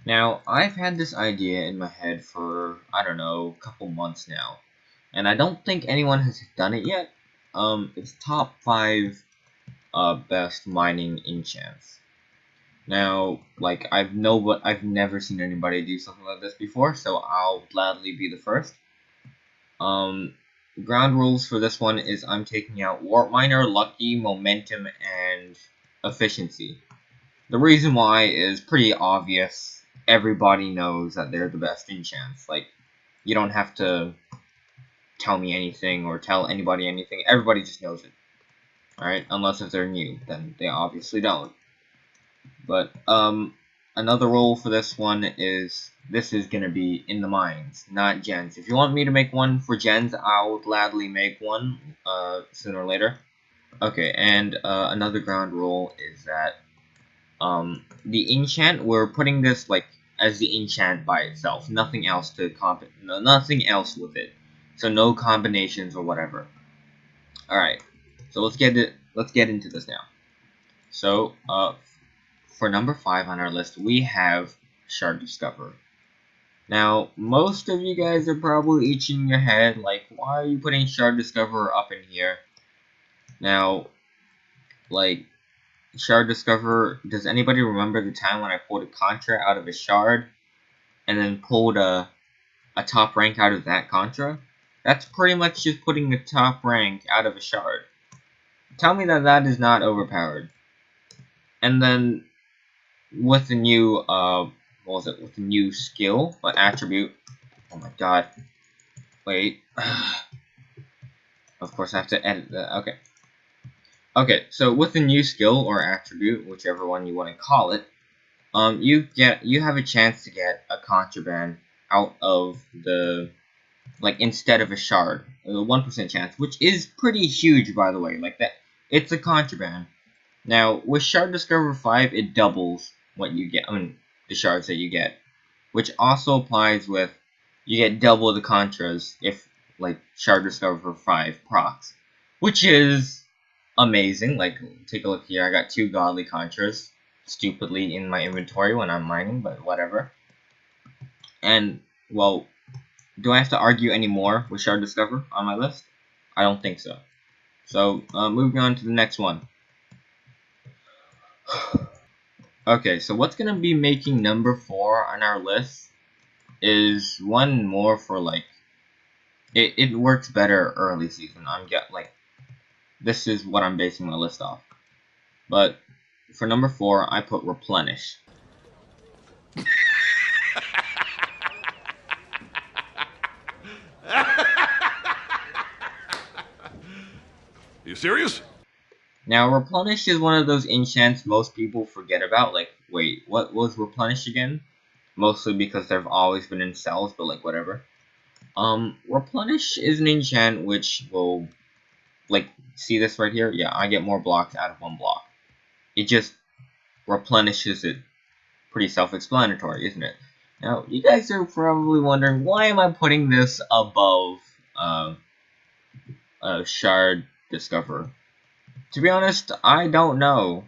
Now, I've had this idea in my head for, I don't know, a couple months now. And I don't think anyone has done it yet. It's top 5 best mining enchants. Now, like, I've never seen anybody do something like this before, so I'll gladly be the first. Um, Ground rules for this one is I'm taking out Warp Miner, Lucky, Momentum, and Efficiency. The reason why is pretty obvious. Everybody knows that they're the best enchants. Like, you don't have to tell me anything or tell anybody anything. Everybody just knows it. Alright? Unless if they're new, then they obviously don't. But, another rule for this one is this is gonna be in the mines, not gens. If you want me to make one for gens, I'll gladly make one, sooner or later. Okay, and, another ground rule is that the enchant, we're putting this like as the enchant by itself, nothing else to nothing else with it, so no combinations or whatever. All right, so let's get into this now. So for number 5 on our list, we have Shard Discover. Now, most of you guys are probably itching your head like, why are you putting Shard Discoverer up in here? Now, like, Shard Discoverer, does anybody remember the time when I pulled a Contra out of a Shard and then pulled a top rank out of that Contra? That's pretty much just putting the top rank out of a Shard. Tell me that that is not overpowered. And then with the new, what was it, with the new skill, attribute, oh my god, wait, of course I have to edit that, okay. Okay, so with the new skill or attribute, whichever one you want to call it, you have a chance to get a contraband out of the, like, instead of a shard, a 1% chance, which is pretty huge, by the way. Like that, it's a contraband. Now with Shard Discover 5, it doubles what you get. I mean, the shards that you get, which also applies with you get double the contras if like Shard Discover 5 procs, which is amazing. Like, take a look here. I got 2 godly contras stupidly in my inventory when I'm mining, but whatever. And, well, do I have to argue any more with Shard Discover on my list? I don't think so. So, moving on to the next one. Okay, so what's going to be making number 4 on our list is one more for, like, it works better early season. This is what I'm basing my list off. But for number 4, I put replenish. You serious? Now, replenish is one of those enchants most people forget about. Like, wait, what was replenish again? Mostly because they've always been in cells, but like, whatever. Replenish is an enchant which will, like, see this right here? Yeah, I get more blocks out of one block. It just replenishes it. Pretty self-explanatory, isn't it? Now, you guys are probably wondering, why am I putting this above Shard Discover? To be honest, I don't know.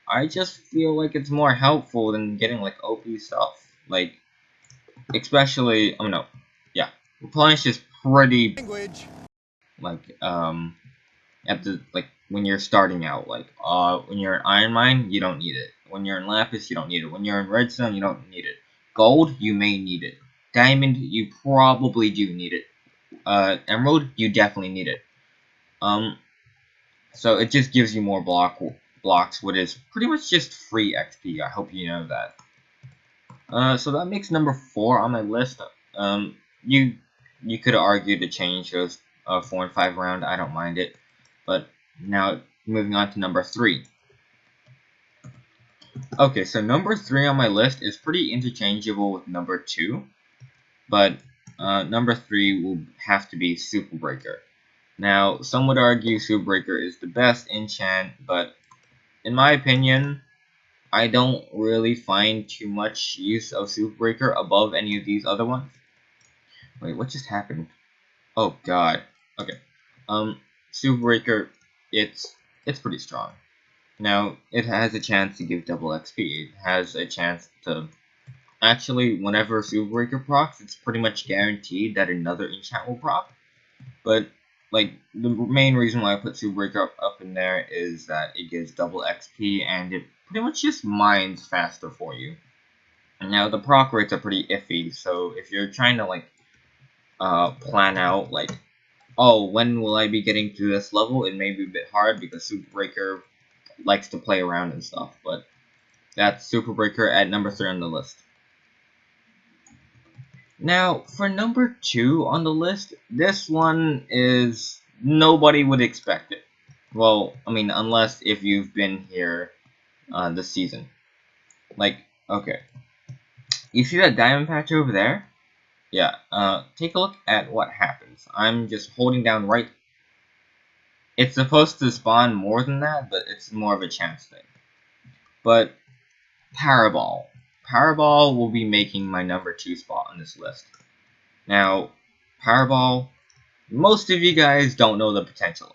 I just feel like it's more helpful than getting, like, OP stuff. Like, especially, oh no, yeah, replenish is pretty, like, at the, like, when you're starting out, like, when you're in Iron Mine, you don't need it. When you're in Lapis, you don't need it. When you're in Redstone, you don't need it. Gold, you may need it. Diamond, you probably do need it. Emerald, you definitely need it. So it just gives you more blocks, which is pretty much just free XP. I hope you know that. So that makes number 4 on my list. You could argue to change those 4 and 5 around. I don't mind it. But now moving on to number 3. Okay, so number 3 on my list is pretty interchangeable with number 2, but number 3 will have to be Super Breaker. Now, some would argue Super Breaker is the best enchant, but in my opinion, I don't really find too much use of Super Breaker above any of these other ones. Wait, what just happened? Oh god. Okay. Super Breaker, it's pretty strong. Now, it has a chance to give double XP. It has a chance to, Actually, whenever Super Breaker procs, it's pretty much guaranteed that another enchant will proc. But like the main reason why I put Super Breaker up in there is that it gives double XP and it pretty much just mines faster for you. And now the proc rates are pretty iffy, so if you're trying to like plan out like, oh, when will I be getting to this level, it may be a bit hard because Super Breaker likes to play around and stuff. But that's Super Breaker at number 3 on the list. Now, for number 2 on the list, this one is nobody would expect it. Well, I mean, unless if you've been here this season. Like, okay. You see that diamond patch over there? Yeah, take a look at what happens. I'm just holding down right. It's supposed to spawn more than that, but it's more of a chance thing. But, Paraball. Paraball will be making my number 2 spot on this list. Now, Paraball, most of you guys don't know the potential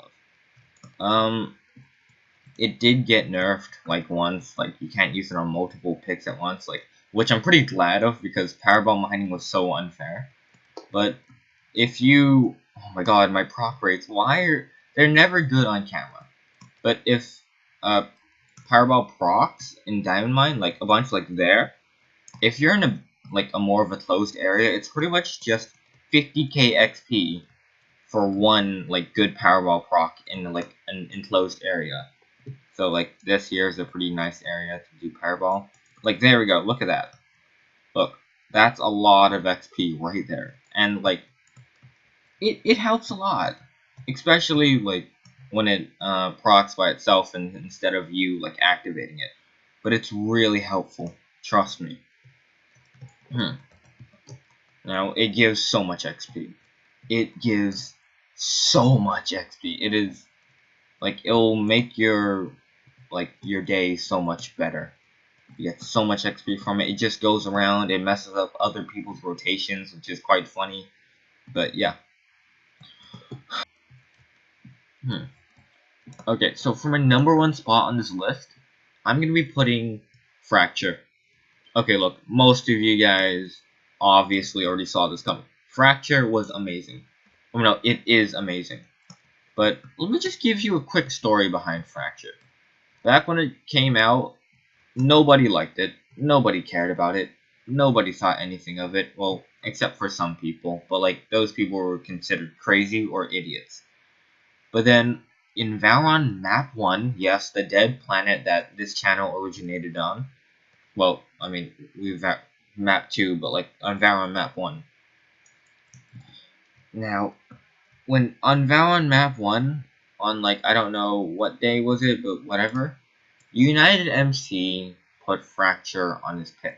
of. It did get nerfed like once, like you can't use it on multiple picks at once, like which I'm pretty glad of because Paraball mining was so unfair. But if you, oh my god, my proc rates, they're never good on camera. But if Paraball procs in Diamond Mine, like a bunch like there, if you're in a more of a closed area, it's pretty much just 50k XP for one like good Powerball proc in like an enclosed area. So like this here is a pretty nice area to do Powerball. Like there we go, look at that. Look, that's a lot of XP right there. And like it helps a lot. Especially like when it procs by itself and instead of you like activating it. But it's really helpful. Trust me. Now it gives so much XP. It gives so much XP. It is like it'll make your day so much better. You get so much XP from it. It just goes around. It messes up other people's rotations, which is quite funny. But yeah. Okay, so for my number 1 spot on this list, I'm gonna be putting Fracture. Okay, look, most of you guys obviously already saw this coming. Fracture was amazing. Oh no, it is amazing. But let me just give you a quick story behind Fracture. Back when it came out, nobody liked it. Nobody cared about it. Nobody thought anything of it. Well, except for some people. But like those people were considered crazy or idiots. But then in Valron Map 1, yes, the dead planet that this channel originated on. Well, I mean, we've got Map 2, but like on Valron Map 1. Now, when on Valron Map 1, on like, I don't know what day was it, but whatever, United MC put Fracture on his pick.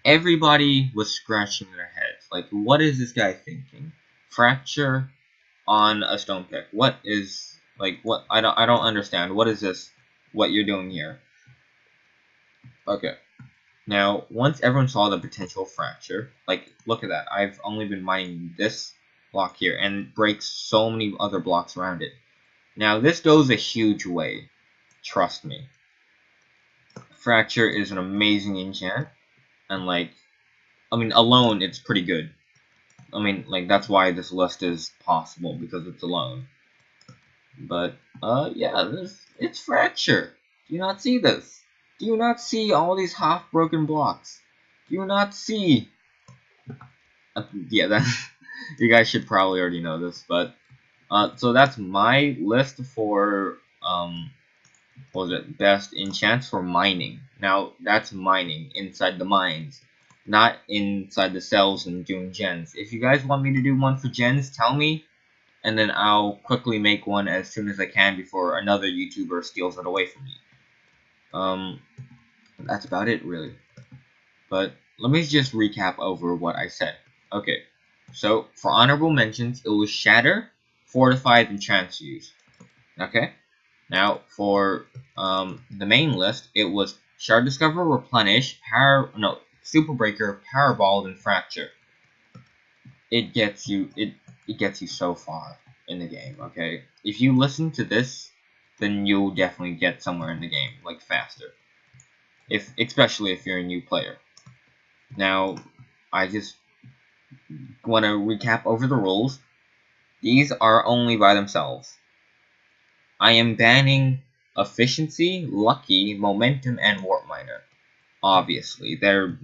Everybody was scratching their heads. Like, what is this guy thinking? Fracture on a stone pick. What is, like, what? I don't understand. What is this? What you're doing here? Okay. Now, once everyone saw the potential Fracture, like, look at that. I've only been mining this block here, and it breaks so many other blocks around it. Now, this goes a huge way. Trust me. Fracture is an amazing enchant, and like, I mean, alone, it's pretty good. I mean, like, that's why this list is possible, because it's alone. But, yeah, it's Fracture. Do you not see this? Do you not see all these half-broken blocks? Do you not see... yeah, that you guys should probably already know this, but... so that's my list for, what was it? Best enchants for mining. Now, that's mining inside the mines, not inside the cells and doing gens. If you guys want me to do one for gens, tell me, and then I'll quickly make one as soon as I can before another YouTuber steals it away from me. That's about it, really. But let me just recap over what I said. Okay, so for honorable mentions, it was Shatter, Fortified, and Transfuse. Okay, now for the main list, it was Shard Discover, Replenish, Super Breaker, Powerball, and Fracture. It gets you so far in the game. Okay, if you listen to this, then you'll definitely get somewhere in the game, like faster. Especially if you're a new player. Now, I just want to recap over the rules. These are only by themselves. I am banning efficiency, lucky, momentum, and warp miner. Obviously, they're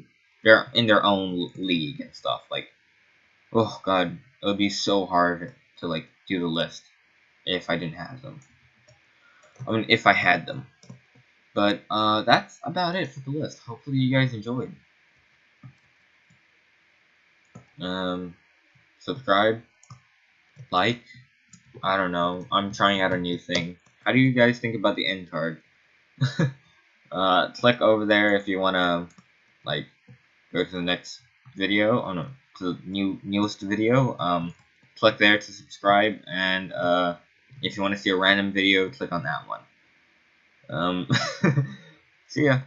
in their own league and stuff. Like, oh god, it would be so hard to like do the list if I didn't have them. I mean, if I had them. But that's about it for the list. Hopefully, you guys enjoyed. Subscribe, like. I don't know. I'm trying out a new thing. How do you guys think about the end card? Click over there if you wanna like go to the next video. Oh no, to the newest video. Click there to subscribe, and if you want to see a random video, click on that one. Um, see ya.